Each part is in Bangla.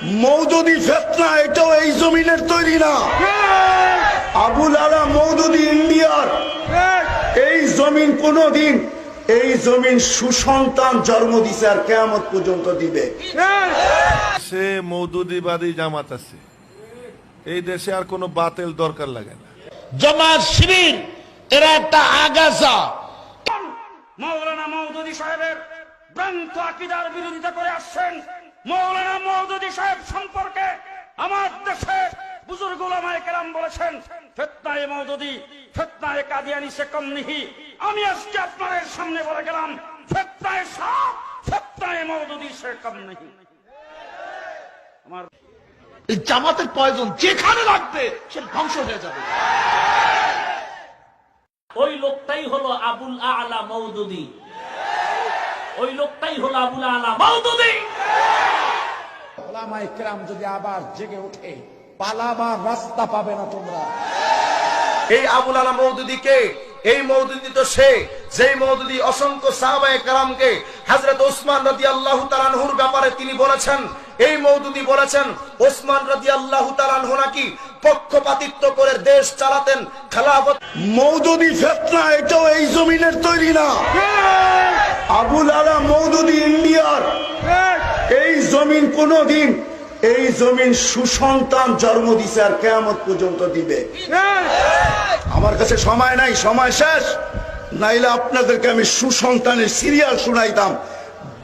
মওদুদি ফিতনা এটাও এই জমিনের তৈরি না। আবুল আলা মওদুদি ইন্ডিয়ার। এই জমিন কোনদিন, এই জমিন সুসন্তান জন্ম দিছে আর কিয়ামত পর্যন্ত দিবে। সে মওদুদিবাদী জামাত আছে, এই দেশে আর কোনো বাতিল দরকার লাগে না। জামাত শিবির এরা একটা আগাছা। মাওলানা মওদুদি সাহেবের ভ্রান্ত আকীদার বিরোধিতা করে আসছেন। মাওলানা মওদুদি সাহেব সম্পর্কে আমার দেশে বুজুর্গ উলামায়ে কেরাম বলেছেন, ফিতনায়ে মওদুদি ফিতনায়ে কাদিয়ানী সে কম নেহি। আমি আজকে আপনাদের সামনে বলে গেলাম, ফিতনায়ে সাপ ফিতনায়ে মওদুদি সে কম নেহি। আমার এই জামাতের প্রয়োজন যেখানে লাগবে সে ধ্বংস হয়ে যাবে। ওই লোকটাই হলো আবুল আলা মওদুদি, ওই লোকটাই হলো আবুল আলা মওদুদি। ওলামায়ে কেরাম যদি আবার জেগে ওঠে, পালাবার রাস্তা পাবে না তোমরা। এই আবুল আলা মওদুদি কে? এই মওদুদি তো সে যেই মওদুদি অসংখ্য সাহাবায়ে কেরামকে হযরত ওসমান রাদিয়াল্লাহু তাআলা আনহুর ব্যাপারে তিনি বলেছেন, এই মওদুদি বলেছেন ওসমান রাদিয়াল্লাহু তাআলা আনহু নাকি পক্ষপাতিত্ব করে দেশ চালাতেন, খেলাফত। মওদুদি ফিতনা এটাও এই জমিনের তৈরি না। আবুল আলা মওদুদি ইন্ডিয়ার। এই জমিন কোনদিন, এই জমিন সুসন্তান জন্ম দিছে আর কিয়ামত পর্যন্ত দিবে। আমার কাছে সময় নাই, সময় শেষ। নাইলে আপনাদেরকে আমি সুসন্তানের সিরিয়াল শুনাইতাম,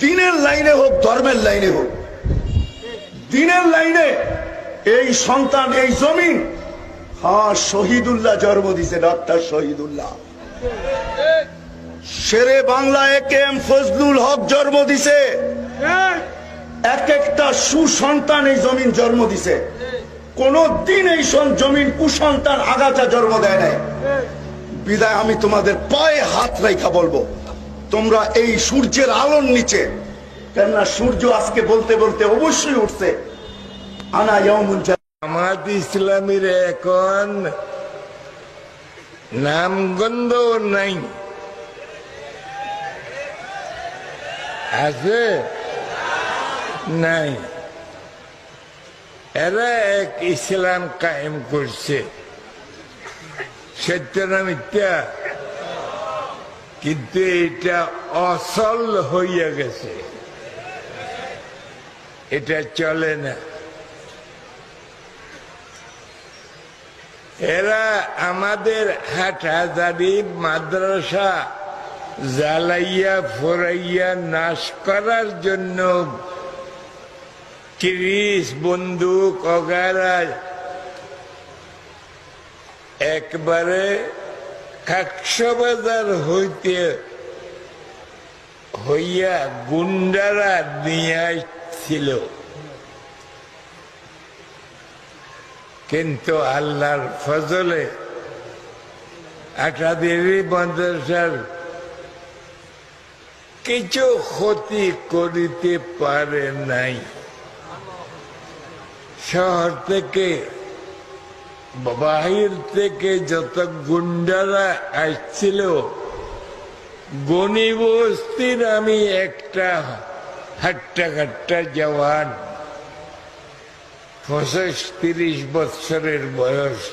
দিনের লাইনে হোক ধর্মের লাইনে হোক। দিনের লাইনে এই সন্তান, এই জমিন, হ্যাঁ শহীদুল্লাহ জন্ম দিছে, ডক্টর শহীদুল্লাহ। শেরে বাংলা একেএম ফজলুল হক জন্ম দিছে। এক একটা সুসন্তান এই জমিন জন্ম দিছে। কোন দিন এই জমিন কুসন্তান আগাছা জন্ম দেয় নাই। বিদায় আমি তোমাদের পায়ে হাত রেখা বলবো, তোমরা এই সূর্যের আলোর নিচে, কেননা সূর্য আজকে বলতে বলতে অবশ্যই উঠছে। আনা ইয়াউমুল জামাত ইসলামীর এখন নামগন্ধ নাই, আছে নাই। এরা এক ইসলাম কায়েম করছে, সত্য না মিথ্যা? কিন্তু এটা অসল হইয়া গেছে, এটা চলে না। এরা আমাদের হাটহাজারি মাদ্রাসা জ্বালাইয়া ফোরাইয়া নাশ করার জন্য তিরিশ বন্দুক অগারা একবারে কক্সবাজার হইতে হইয়া গুন্ডারা নিয়ে আসছিল, কিন্তু আল্লাহর ফজলে আটাদেরই মাদ্রাসার কিছু ক্ষতি করিতে পারে নাই। শহর থেকে বাহির থেকে যত গুন্ডারা আসছিল, গনি বস্তির আমি একটা হাট্টা জওয়ান, 25-30 বৎসরের বয়স,